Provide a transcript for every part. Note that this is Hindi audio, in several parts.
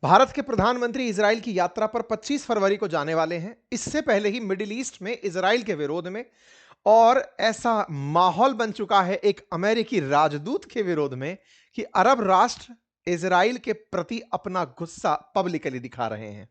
भारत के प्रधानमंत्री इजराइल की यात्रा पर 25 फरवरी को जाने वाले हैं। इससे पहले ही मिडिल ईस्ट में इजराइल के विरोध में और ऐसा माहौल बन चुका है एक अमेरिकी राजदूत के विरोध में कि अरब राष्ट्र इजराइल के प्रति अपना गुस्सा पब्लिकली दिखा रहे हैं।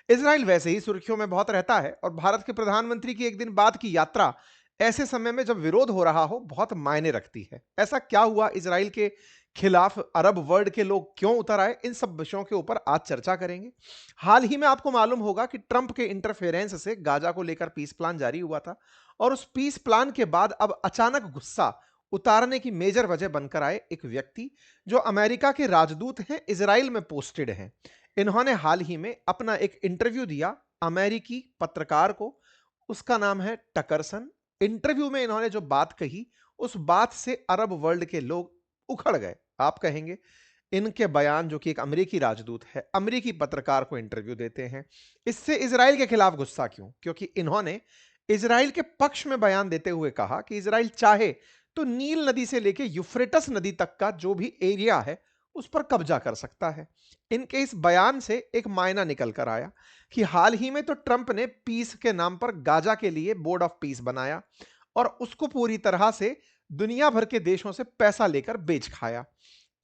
इजराइल वैसे ही सुर्खियों में बहुत रहता है और भारत के प्रधानमंत्री की एक दिन बाद की यात्रा ऐसे समय में जब विरोध हो रहा हो बहुत मायने रखती है। ऐसा क्या हुआ, इजराइल के खिलाफ अरब वर्ल्ड के लोग क्यों उतर आए, इन सब विषयों के ऊपर आज चर्चा करेंगे। हाल ही में आपको मालूम होगा कि ट्रंप के इंटरफेरेंस से गाजा को लेकर पीस प्लान जारी हुआ था और उस पीस प्लान के बाद अब अचानक गुस्सा उतारने की मेजर वजह बनकर आए एक व्यक्ति जो अमेरिका के राजदूत हैं, इजराइल में पोस्टेड हैं। इन्होंने हाल ही में अपना एक इंटरव्यू दिया अमेरिकी पत्रकार को, उसका नाम है टकरसन। इंटरव्यू में इन्होंने जो बात कही उस बात से अरब वर्ल्ड के लोग उखड़ गए। आप कहेंगे इनके बयान, जो कि एक अमेरिकी राजदूत है अमेरिकी पत्रकार को इंटरव्यू देते हैं, इससे इजराइल के खिलाफ गुस्सा क्यों? क्योंकि इन्होंने इजराइल के पक्ष में बयान देते हुए कहा कि इजराइल चाहे तो नील नदी से लेकर यूफ्रेटस नदी तक का जो भी एरिया है उस पर कब्जा कर सकता है। इनके इस बयान से एक मायना निकल कर आया कि हाल ही में तो ट्रंप ने पीस के नाम पर गाजा के लिए बोर्ड ऑफ पीस बनाया और उसको पूरी तरह से दुनिया भर के देशों से पैसा लेकर बेच खाया।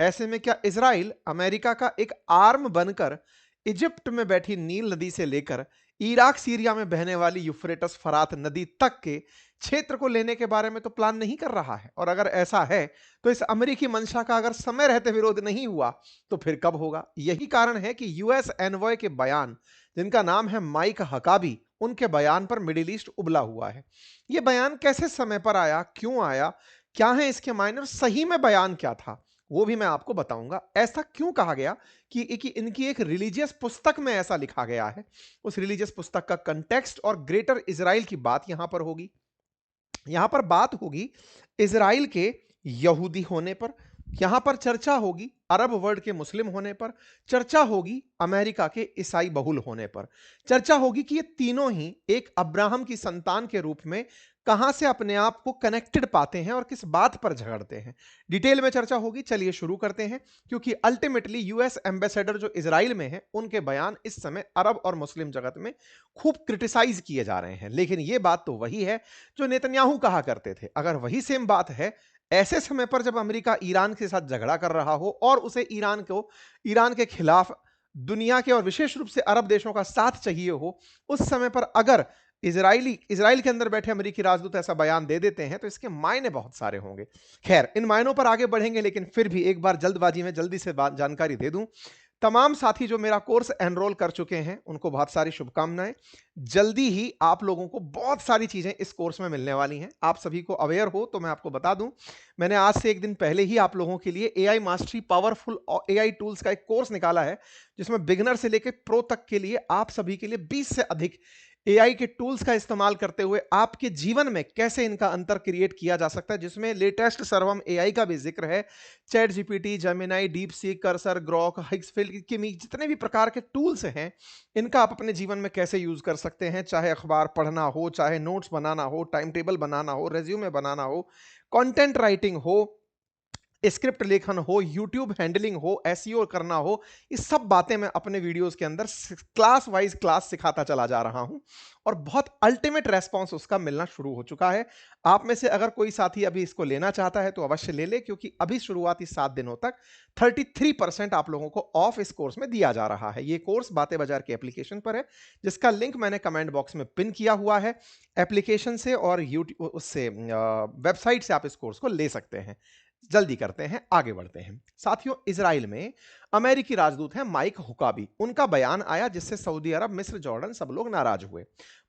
ऐसे में क्या इजराइल अमेरिका का एक आर्म बनकर इजिप्ट में बैठी नील नदी से लेकर इराक सीरिया में बहने वाली यूफ्रेटस फरात नदी तक के क्षेत्र को लेने के बारे में तो प्लान नहीं कर रहा है? और अगर ऐसा है तो इस अमेरिकी मंशा का अगर समय रहते विरोध नहीं हुआ तो फिर कब होगा? यही कारण है कि यूएस एनवॉय के बयान, जिनका नाम है माइक हकाबी, उनके बयान पर मिडिल ईस्ट उबला हुआ है। यह बयान कैसे समय पर आया, क्यों आया, क्या है इसके मायने और सही में बयान क्या था, वो भी मैं आपको बताऊंगा। ऐसा क्यों कहा गया कि इनकी एक रिलीजियस पुस्तक में ऐसा लिखा गया है, उस रिलीजियस पुस्तक का कंटेक्स्ट और ग्रेटर इजराइल की बात यहां पर होगी। यहां पर बात होगी इजराइल के यहूदी होने पर, यहां पर चर्चा होगी अरब वर्ल्ड के मुस्लिम होने पर, चर्चा होगी अमेरिका के ईसाई बहुल होने पर, चर्चा होगी कि ये तीनों ही एक अब्राहम की संतान के रूप में कहां से अपने आप को कनेक्टेड पाते हैं और किस बात पर झगड़ते हैं। डिटेल में चर्चा होगी। चलिए शुरू करते हैं, क्योंकि अल्टीमेटली यूएस एम्बेसडर जो इजराइल में है उनके बयान इस समय अरब और मुस्लिम जगत में खूब क्रिटिसाइज किए जा रहे हैं। लेकिन यह बात तो वही है जो नेतन्याहू कहा करते थे। अगर वही सेम बात है ऐसे समय पर जब अमेरिका ईरान के साथ झगड़ा कर रहा हो और उसे ईरान के खिलाफ दुनिया के और विशेष रूप से अरब देशों का साथ चाहिए हो, उस समय पर अगर इजराइल के अंदर बैठे अमेरिकी राजदूत ऐसा बयान दे देते हैं तो इसके मायने बहुत सारे होंगे। खैर, इन मायनों पर आगे बढ़ेंगे, लेकिन फिर भी एक बार जल्दबाजी में जल्दी से जानकारी दे दूं। तमाम साथी जो मेरा कोर्स एनरोल कर चुके हैं उनको बहुत सारी शुभकामनाएं। जल्दी ही आप लोगों को बहुत सारी चीजें इस कोर्स में मिलने वाली हैं। आप सभी को अवेयर हो तो मैं आपको बता दूं, मैंने आज से एक दिन पहले ही आप लोगों के लिए AI mastery powerful AI tools का एक कोर्स निकाला है, जिसमें बिगिनर से लेकर प्रो तक के लिए आप सभी के लिए 20 से अधिक एआई के टूल्स का इस्तेमाल करते हुए आपके जीवन में कैसे इनका अंतर क्रिएट किया जा सकता है, जिसमें लेटेस्ट सर्वम एआई का भी जिक्र है। ChatGPT, Gemini, DeepSeek, Cursor, Grok, Higgsfield, Kimi, जितने भी प्रकार के टूल्स हैं इनका आप अपने जीवन में कैसे यूज कर सकते हैं। चाहे अखबार पढ़ना हो, चाहे नोट्स बनाना हो, टाइम टेबल बनाना हो, रेज्यूमे बनाना हो, कंटेंट राइटिंग हो, स्क्रिप्ट लेखन हो, यूट्यूब हैंडलिंग हो, एसईओ करना हो, ये सब बातें मैं अपने वीडियोस के अंदर क्लास वाइज क्लास सिखाता चला जा रहा हूं और बहुत अल्टीमेट रेस्पॉन्स उसका मिलना शुरू हो चुका है। आप में से अगर कोई साथी अभी इसको लेना चाहता है तो अवश्य ले ले, क्योंकि अभी शुरुआती 7 दिनों तक 33% आप लोगों को ऑफ इस कोर्स में दिया जा रहा है। ये कोर्स बातें बाजार के एप्लीकेशन पर है, जिसका लिंक मैंने कमेंट बॉक्स में पिन किया हुआ है। एप्लीकेशन से और यूट्यूब उससे वेबसाइट से आप इस कोर्स को ले सकते हैं। जल्दी करते हैं, आगे बढ़ते हैं। साथियों, इजराइल में अमेरिकी राजदूत हैं माइक हुकाबी। उनका बयान आया जिससे सऊदी अरब, मिस्र, जॉर्डन सब लोग नाराज हुए।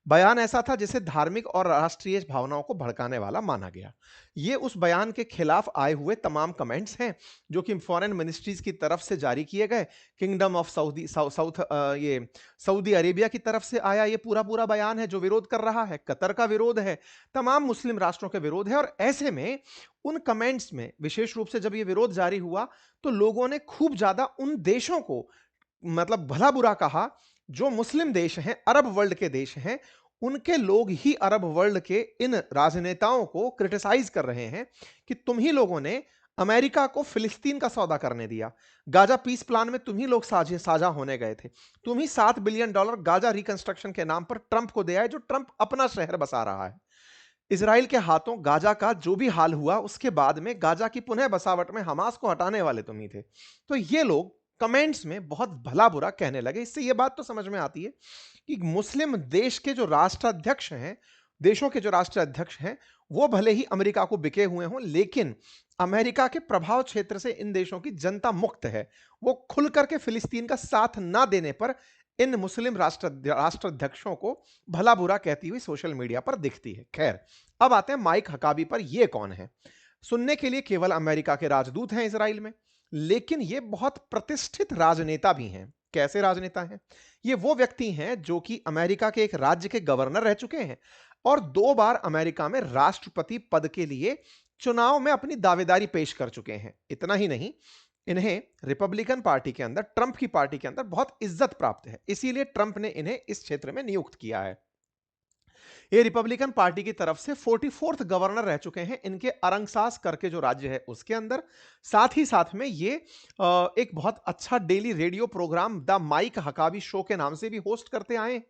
बयान ऐसा था जिसे धार्मिक और राष्ट्रीय भावनाओं को भड़काने वाला माना गया। ये उस बयान के खिलाफ आए हुए तमाम कमेंट्स हैं जो कि फॉरेन मिनिस्ट्रीज की तरफ से जारी किए गए। किंगडम ऑफ ये सऊदी अरेबिया की तरफ से आया ये पूरा पूरा बयान है जो विरोध कर रहा है। कतर का विरोध है, तमाम मुस्लिम राष्ट्रों का विरोध है। और ऐसे में उन कमेंट्स में विशेष रूप से जब ये विरोध जारी हुआ तो लोगों ने खूब ज्यादा उन देशों को मतलब भला बुरा कहा जो मुस्लिम देश हैं, अरब वर्ल्ड के देश हैं। उनके लोग ही अरब वर्ल्ड के इन राजनेताओं को क्रिटिसाइज कर रहे हैं कि तुम ही लोगों ने अमेरिका को फिलिस्तीन का सौदा करने दिया। गाजा पीस प्लान में तुम ही लोग साझा होने गए थे। तुम ही $7 बिलियन गाजा रिकंस्ट्रक्शन के नाम पर ट्रंप को दिया है, जो ट्रंप अपना शहर बसा रहा है। इजराइल के हाथों गाजा का जो भी हाल हुआ, उसके बाद में गाजा की पुनः बसावट में हमास को हटाने वाले तुम ही थे। तो ये लोग कमेंट्स में बहुत भला बुरा कहने लगे। इससे ये बात तो समझ में आती है कि मुस्लिम देश के जो राष्ट्राध्यक्ष हैं, देशों के जो राष्ट्राध्यक्ष हैं, वो भले ही अमेरिका को बिके हुए हों, लेकिन अमेरिका के प्रभाव क्षेत्र से इन देशों की जनता मुक्त है। वो खुल करके फिलिस्तीन का साथ ना देने पर इन मुस्लिम राष्ट्राध्यक्षों को भला बुरा कहती हुई सोशल मीडिया पर दिखती है। खैर, अब आते हैं माइक हकाबी पर। ये कौन है? सुनने के लिए केवल अमेरिका के राजदूत हैं इसराइल में, लेकिन ये बहुत प्रतिष्ठित राजनेता भी हैं। कैसे राजनेता हैं? ये वो व्यक्ति हैं जो कि अमेरिका के एक राज्य के गवर्नर रह चुके हैं और 2 बार अमेरिका में राष्ट्रपति पद के लिए चुनाव में अपनी दावेदारी पेश कर चुके हैं। इतना ही नहीं, इन्हें रिपब्लिकन पार्टी के अंदर, ट्रंप की पार्टी के अंदर बहुत इज्जत प्राप्त है। इसीलिए ट्रंप ने इन्हें इस क्षेत्र में नियुक्त किया है। ये रिपब्लिकन पार्टी की तरफ से 44th गवर्नर रह चुके हैं इनके अरंगसास करके जो राज्य है उसके अंदर। साथ ही साथ में ये एक बहुत अच्छा daily radio program the Mike Huckabee show के नाम से भी होस्ट करते आए हैं।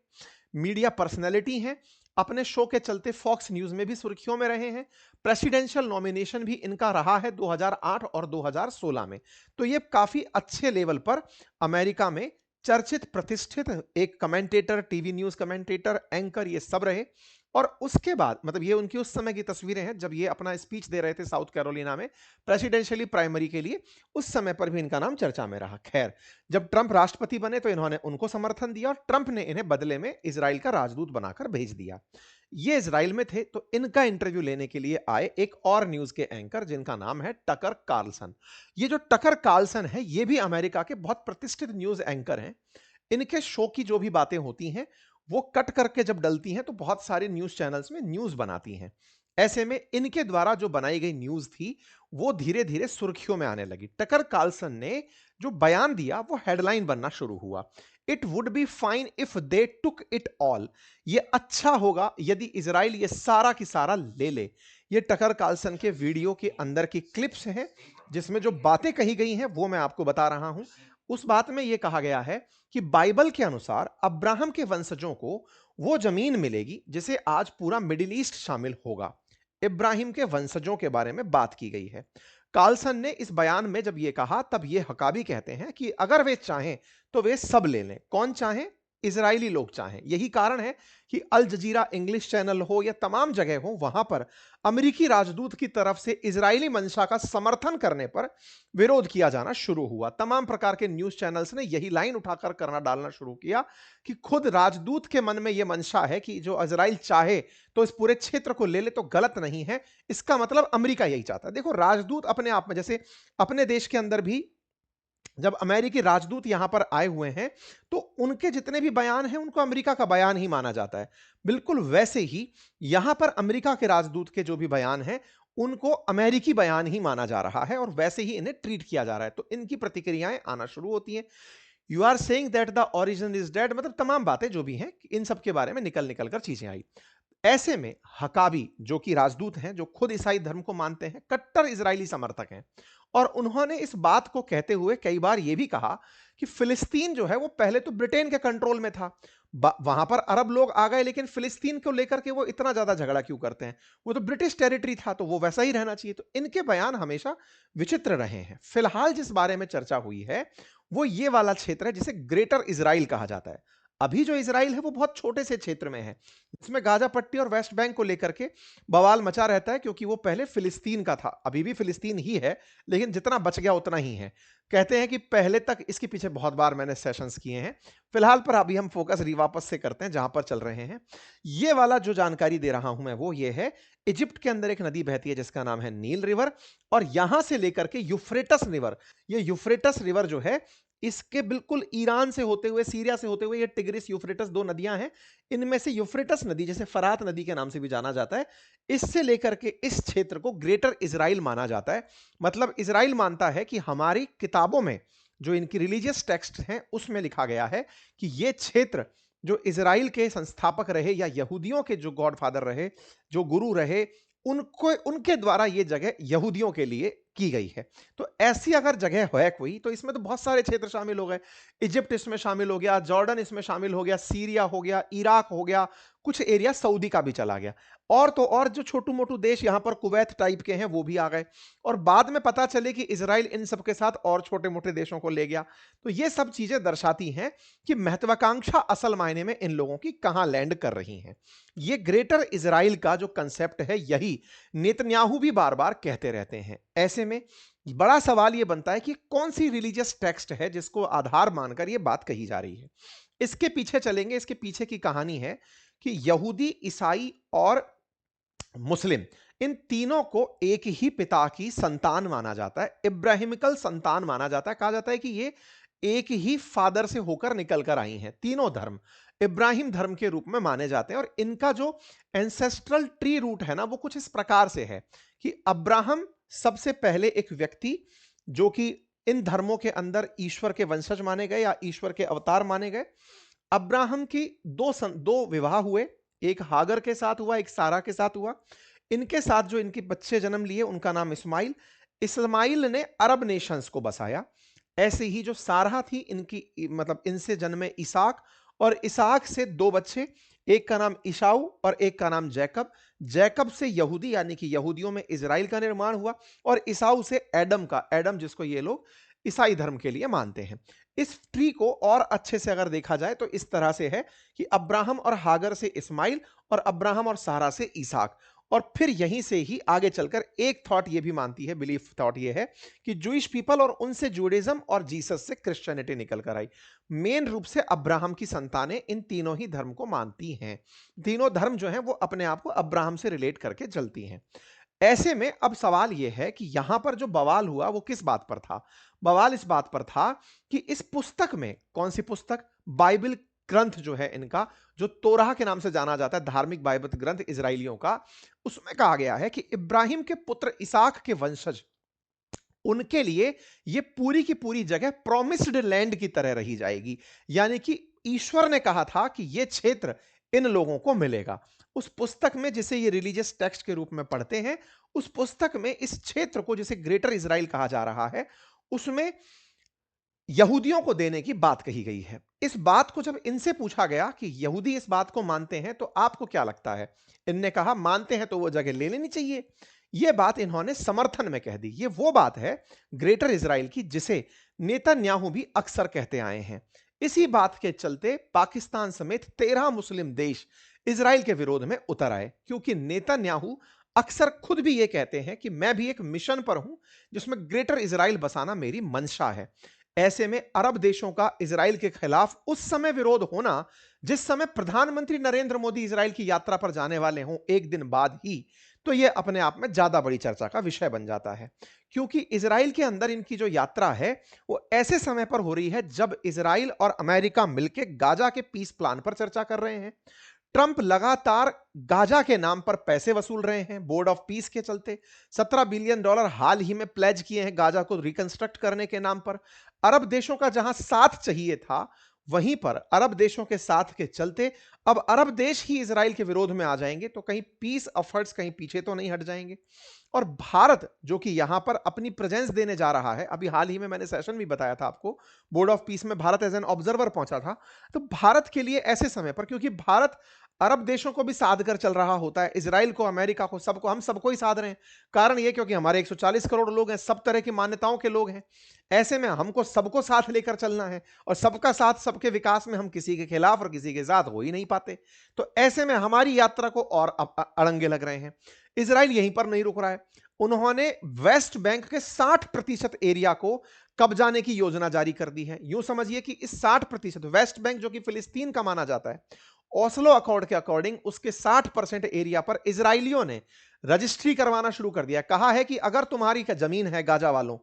मीडिया पर्सनैलिटी हैं। अपने शो के चलते फॉक्स न्यूज में भी सुर्खियों में रहे हैं। प्रेसिडेंशियल नॉमिनेशन भी इनका रहा है 2008 और 2016 में। तो ये काफी अच्छे लेवल पर अमेरिका में चर्चित प्रतिष्ठित एक commentator, TV news commentator, anchor, ये सब रहे। और उसके बाद मतलब ये उनकी उस समय की तस्वीरें हैं जब ये अपना स्पीच दे रहे थे साउथ कैरोलिना में प्रेसिडेंशियली प्राइमरी के लिए। उस समय पर भी इनका नाम चर्चा में रहा। खैर, जब ट्रंप राष्ट्रपति बने तो इन्होंने उनको समर्थन दिया और ट्रंप ने इन्हें बदले में इजराइल का राजदूत बनाकर भेज दिया। ये इजराइल में थे तो इनका इंटरव्यू लेने के लिए आए एक और न्यूज के एंकर जिनका नाम है टकर कार्लसन। ये जो टकर कार्लसन है ये भी अमेरिका के बहुत प्रतिष्ठित न्यूज एंकर हैं। इनके शो की जो भी बातें होती हैं वो कट करके जब डलती हैं तो बहुत सारे न्यूज चैनल्स में न्यूज बनाती हैं। ऐसे में इनके द्वारा जो बनाई गई न्यूज थी वो धीरे धीरे सुर्खियों में आने लगी। टकर कार्लसन ने जो बयान दिया वो हेडलाइन बनना शुरू हुआ। It would be fine if they took it all. ये अच्छा होगा यदि इजराइल ये सारा की सारा ले ले। ये टकर कार्लसन के वीडियो के अंदर की क्लिप्स हैं जिसमें जो बातें कही गई हैं वो मैं आपको बता रहा हूं। उस बात में यह कहा गया है कि बाइबल के अनुसार अब्राहम के वंशजों को वो जमीन मिलेगी जिसे आज पूरा मिडिल ईस्ट शामिल होगा। इब्राहिम के वंशजों के बारे में बात की गई है। कार्लसन ने इस बयान में जब ये कहा तब ये हकाबी कहते हैं कि अगर वे चाहें तो वे सब ले लें। कौन चाहें? इजरायली लोग चाहें। यही कारण है कि अल जजीरा इंग्लिश चैनल हो या तमाम जगह हो, वहां पर अमेरिकी राजदूत की तरफ से इजरायली मंशा का समर्थन करने पर विरोध किया जाना शुरू हुआ। तमाम प्रकार के न्यूज चैनल्स ने यही लाइन उठाकर करना डालना शुरू किया कि खुद राजदूत के मन में यह मंशा है कि जो इजराइल चाहे तो इस पूरे क्षेत्र को ले ले तो गलत नहीं है। इसका मतलब अमेरिका यही चाहता है। देखो, राजदूत अपने आप में, जैसे अपने देश के अंदर भी जब अमेरिकी राजदूत यहां पर आए हुए हैं तो उनके जितने भी बयान हैं उनको अमेरिका का बयान ही माना जाता है। बिल्कुल वैसे ही यहां पर अमेरिका के राजदूत के जो भी बयान हैं उनको अमेरिकी बयान ही माना जा रहा है और वैसे ही इन्हें ट्रीट किया जा रहा है। तो इनकी प्रतिक्रियाएं आना शुरू होती हैं। You are saying that the origin is dead, मतलब तमाम बातें जो भी हैं इन सब के बारे में निकल निकल कर चीजें आई। ऐसे में हकाबी जो कि राजदूत हैं, जो खुद ईसाई धर्म को मानते हैं, कट्टर इजरायली समर्थक हैं, और उन्होंने इस बात को कहते हुए कई बार यह भी कहा कि फिलिस्तीन जो है वो पहले तो ब्रिटेन के कंट्रोल में था, वहां पर अरब लोग आ गए, लेकिन फिलिस्तीन को लेकर के वो इतना ज्यादा झगड़ा क्यों करते हैं? वो तो ब्रिटिश टेरिटरी था, तो वो वैसा ही रहना चाहिए। तो इनके बयान हमेशा विचित्र रहे हैं। फिलहाल जिस बारे में चर्चा हुई है वो ये वाला क्षेत्र है जिसे ग्रेटर इजराइल कहा जाता है। अभी जो इजराइल है वो बहुत छोटे से क्षेत्र में है जिसमें गाजा पट्टी और वेस्ट बैंक को लेकर के बवाल मचा रहता है, क्योंकि वो पहले फिलिस्तीन का था, अभी भी फिलिस्तीन ही है, लेकिन जितना बच गया उतना ही है। कहते हैं कि पहले तक, इसके पीछे बहुत बार मैंने सेशंस किए हैं, फिलहाल पर अभी हम फोकस वापस से करते हैं जहां पर चल रहे हैं। ये वाला जो जानकारी दे रहा हूं मैं वो ये है, इजिप्ट के अंदर एक नदी बहती है जिसका नाम है नील रिवर, और यहां से लेकर के यूफ्रेटस रिवर, ये यूफ्रेटस रिवर जो है इसके बिल्कुल ईरान से होते हुए, सीरिया से होते हुए, ये टिग्रिस यूफ्रेटस दो नदियां हैं। इनमें से यूफ्रेटस नदी, जिसे फरात नदी के नाम से भी जाना जाता है, इससे लेकर के इस क्षेत्र को ग्रेटर इजराइल माना जाता है। मतलब इजराइल मानता है कि हमारी किताबों में जो इनकी रिलीजियस टेक्स्ट हैं उसमें लिखा गया है कि यह क्षेत्र जो इजराइल के संस्थापक रहे या यहूदियों के जो गॉडफादर रहे, जो गुरु रहे, उनको, उनके द्वारा यह जगह यहूदियों के लिए की गई है। तो ऐसी अगर जगह है कोई, तो इसमें तो बहुत सारे क्षेत्र शामिल हो गए। इजिप्ट इसमें शामिल हो गया, जॉर्डन इसमें शामिल हो गया, सीरिया हो गया, इराक हो गया, कुछ एरिया सऊदी का भी चला गया। और तो और जो छोटू मोटू देश यहां पर कुवैत टाइप के हैं वो भी आ गए। और बाद में पता चले कि इजराइल इन सब के साथ और छोटे मोटे देशों को ले गया। तो ये सब चीजें दर्शाती हैं कि महत्वाकांक्षा असल मायने में इन लोगों की कहां लैंड कर रही हैं। ये ग्रेटर इजराइल का जो कंसेप्ट है, यही नेतन्याहू भी बार बार कहते रहते हैं। ऐसे में बड़ा सवाल यह बनता है कि कौन सी रिलीजियस टेक्स्ट है जिसको आधार मानकर यह बात कही जा रही है। इसके पीछे चलेंगे। इसके पीछे की कहानी है कि यहूदी, ईसाई और मुस्लिम, इन तीनों को एक ही पिता की संतान माना जाता है, इब्राहिमिकल संतान माना जाता है। कहा जाता है कि ये एक ही फादर से होकर निकल कर आई हैं। तीनों धर्म इब्राहिम धर्म के रूप में माने जाते हैं। और इनका जो एंसेस्ट्रल ट्री रूट है ना, वो कुछ इस प्रकार से है कि अब्राहम सबसे पहले एक व्यक्ति जो कि इन धर्मों के अंदर ईश्वर के वंशज माने गए या ईश्वर के अवतार माने गए। अब्राहम की दो विवाह हुए, एक हागर के साथ हुआ, एक सारा के साथ हुआ। इनके साथ जो इनके बच्चे जन्म लिए उनका नाम इस्माइल। इस्माइल ने अरब नेशंस को बसाया। ऐसे ही जो सारा थी, इनकी मतलब इनसे जन्मे इसहाक, और इसहाक से दो बच्चे, एक का नाम ईसाऊ और एक का नाम जैकब। जैकब से यहूदी यानी कि यहूदियों में इजराइल का निर्माण हुआ, और ईसाऊ से एडम का, एडम जिसको ये लोग ईसाई धर्म के लिए मानते हैं। इस ट्री को और अच्छे से अगर देखा जाए तो इस तरह से है कि अब्राहम और हागर से इस्माइल, और अब्राहम और सारा से इसहाक। और फिर यहीं से ही आगे चलकर एक थॉट ये भी मानती है, बिलीफ थॉट ये है कि जूइश पीपल और उनसे जूडिज्म और जीसस से क्रिश्चियनिटी निकल कर आई। मेन रूप से अब्राहम की संतानें इन तीनों ही धर्म को मानती हैं। तीनों धर्म जो हैं वो अपने आप को अब्राहम से रिलेट करके चलती हैं। ऐसे में अब सवाल यह है कि यहां पर जो बवाल हुआ वो किस बात पर था। बवाल इस बात पर था कि इस पुस्तक में, कौन सी पुस्तक, बाइबल ग्रंथ जो है इनका, जो तोराह के नाम से जाना जाता है, धार्मिक बाइबल ग्रंथ इजराइलियों का, उसमें कहा गया है कि इब्राहिम के पुत्र इसहाक के वंशज, उनके लिए ये पूरी की पूरी जगह प्रोमिस्ड लैंड की तरह रही जाएगी। यानी कि ईश्वर ने कहा था कि यह क्षेत्र इन लोगों को मिलेगा। उस पुस्तक में, जिसे ये रिलीजियस टेक्स्ट के रूप में पढ़ते हैं, उस पुस्तक में इस क्षेत्र को, जिसे ग्रेटर इजराइल कहा जा रहा है, उसमें यहूदियों को देने की बात कही गई है। इस बात को जब इनसे पूछा गया कि यहूदी इस बात को मानते हैं तो आपको क्या लगता है, इनने कहा मानते हैं तो वो जगह ले लेनी चाहिए। यह बात इन्होंने समर्थन में कह दी। ये वो बात है ग्रेटर इजराइल की जिसे नेतन्याहू भी अक्सर कहते आए हैं। इसी बात के चलते पाकिस्तान समेत 13 मुस्लिम देश इजराइल के विरोध में उतर आए, क्योंकि नेतन्याहू अक्सर खुद भी यह कहते हैं कि मैं भी एक मिशन पर हूं जिसमें ग्रेटर इजराइल बसाना मेरी मंशा है। ऐसे में अरब देशों का इजराइल के खिलाफ उस समय विरोध होना, जिस समय प्रधानमंत्री नरेंद्र मोदी इजराइल की यात्रा पर जाने वाले हों एक दिन बाद ही, तो यह अपने आप में ज्यादा बड़ी चर्चा का विषय बन जाता है। क्योंकि इजराइल के अंदर इनकी जो यात्रा है वो ऐसे समय पर हो रही है जब इजराइल और अमेरिका मिलकर गाजा के पीस प्लान पर चर्चा कर रहे हैं। ट्रंप लगातार गाजा के नाम पर पैसे वसूल रहे हैं बोर्ड ऑफ पीस के चलते। $17 बिलियन हाल ही में प्लेज किए हैं गाजा को रिकंस्ट्रक्ट करने के नाम पर। अरब देशों का जहां साथ चाहिए था, वहीं पर अरब देशों के साथ के चलते अब अरब देश ही इजराइल के विरोध में आ जाएंगे, तो कहीं पीस एफर्ट्स कहीं पीछे तो नहीं हट जाएंगे। और भारत जो कि यहां पर अपनी प्रेजेंस देने जा रहा है, अभी हाल ही में मैंने सेशन भी बताया था आपको, बोर्ड ऑफ पीस में भारत एज एन ऑब्जर्वर पहुंचा था। तो भारत के लिए ऐसे समय पर, क्योंकि भारत अरब देशों को भी साध कर चल रहा होता है, इजराइल को, अमेरिका को, सबको, हम सबको ही साध रहे हैं। कारण यह क्योंकि हमारे 140 करोड़ लोग हैं, सब तरह की मान्यताओं के लोग हैं। ऐसे में हमको सबको साथ लेकर चलना है, और सबका साथ सबके विकास में हम किसी के खिलाफ और किसी के साथ हो ही नहीं पाते। तो ऐसे में हमारी यात्रा को और अड़ंगे लग रहे हैं। इजराइल यहीं पर नहीं रुक रहा है। उन्होंने वेस्ट बैंक के 60% एरिया को कब्जाने की योजना जारी कर दी है। यूं समझिए कि इस 60% वेस्ट बैंक, जो कि फिलिस्तीन का माना जाता है, ओस्लो अकॉर्ड के अकॉर्डिंग उसके 60% एरिया पर इजराइलियों ने रजिस्ट्री करवाना शुरू कर दिया। कहा है कि अगर तुम्हारी जमीन है, गाजा वालों,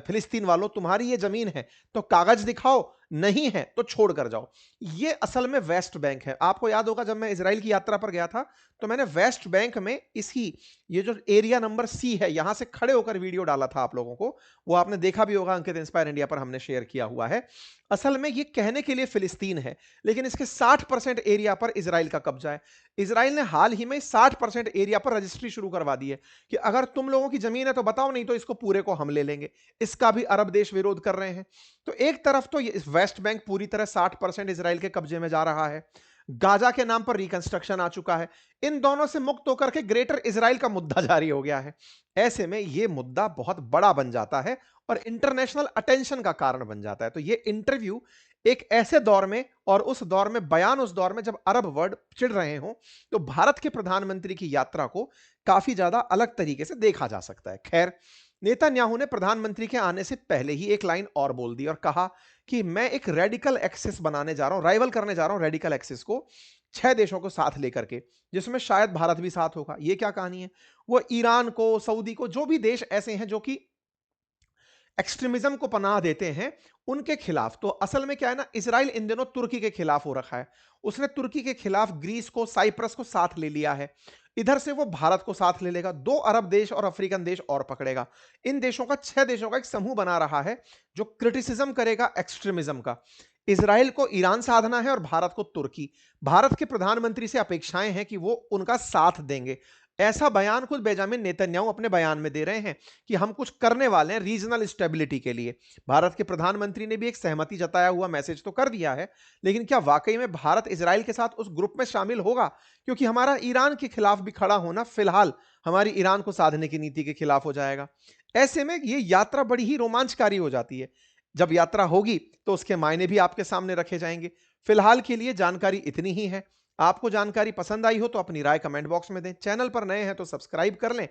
फिलिस्तीन वालों, तुम्हारी ये जमीन है तो कागज दिखाओ, नहीं है तो छोड़ कर जाओ। ये असल में वेस्ट बैंक है। आपको याद होगा जब मैं इजराइल की यात्रा पर गया था तो मैंने वेस्ट बैंक में इसी, ये जो एरिया नंबर सी है, यहां से खड़े होकर वीडियो डाला था आप लोगों को, वो आपने देखा भी होगा, अंकित इंस्पायर इंडिया पर हमने शेयर किया हुआ है। असल में ये कहने के लिए फिलिस्तीन है, लेकिन इसके 60% एरिया पर इजराइल का कब्जा है। इजराइल ने हाल ही में 60% एरिया पर रजिस्ट्री शुरू करवा दी है कि अगर तुम लोगों की जमीन है तो बताओ, नहीं तो इसको पूरे को हम ले लेंगे। इसका भी अरब देश विरोध कर रहे हैं। तो एक तरफ तो ये वेस्ट बैंक पूरी तरह 60% इजराइल के कब्जे में जा रहा है। गाजा के नाम पर रिकंस्ट्रक्शन आ चुका है। इन दोनों से मुक्त होकर के ग्रेटर इजराइल का मुद्दा जारी हो गया है। ऐसे में यह मुद्दा बहुत बड़ा बन जाता है और इंटरनेशनल अटेंशन का कारण बन जाता है। तो यह इंटरव्यू एक ऐसे दौर में, और उस दौर में बयान उस दौर में जब अरब वर्ल्ड चिढ़ रहे हों, तो भारत के प्रधानमंत्री की यात्रा को काफी ज्यादा अलग तरीके से देखा जा सकता है। खैर, नेतन्याहू ने प्रधानमंत्री के आने से पहले ही एक लाइन और बोल दी और कहा कि मैं एक रेडिकल एक्सिस बनाने जा रहा हूं, राइवल करने जा रहा हूं रेडिकल एक्सिस को 6 देशों को साथ लेकर के, जिसमें शायद भारत भी साथ होगा। ये क्या कहानी है? वो ईरान को, सऊदी को, जो भी देश ऐसे हैं जो कि एक्सट्रीमिज्म को पनाह देते हैं, उनके खिलाफ। तो असल में क्या है ना, इजराइल इन दिनों तुर्की के खिलाफ हो रखा है। उसने तुर्की के खिलाफ ग्रीस को, साइप्रस को साथ ले लिया है। इधर से वो भारत को साथ ले लेगा, 2 अरब देश और अफ्रीकन देश और पकड़ेगा। इन देशों का, 6 देशों का एक समूह बना रहा है जो क्रिटिसिज्म करेगा एक्सट्रीमिज्म का। इजराइल को ईरान साधना है और भारत को तुर्की। भारत के प्रधानमंत्री से अपेक्षाएं हैं कि वो उनका साथ देंगे। ऐसा बयान खुद बेंजामिन नेतन्याहू अपने बयान में दे रहे हैं कि हम कुछ करने वाले हैं रीजनल स्टेबिलिटी के लिए। भारत के प्रधानमंत्री ने भी एक सहमति जताया हुआ मैसेज तो कर दिया है, लेकिन क्या वाकई में भारत इजराइल के साथ उस ग्रुप में शामिल होगा? क्योंकि हमारा ईरान के खिलाफ भी खड़ा होना फिलहाल हमारी ईरान को साधने की नीति के खिलाफ हो जाएगा। ऐसे में यह यात्रा बड़ी ही रोमांचकारी हो जाती है। जब यात्रा होगी तो उसके मायने भी आपके सामने रखे जाएंगे। फिलहाल के लिए जानकारी इतनी ही है। आपको जानकारी पसंद आई हो तो अपनी राय कमेंट बॉक्स में दें। चैनल पर नए हैं तो सब्सक्राइब कर लें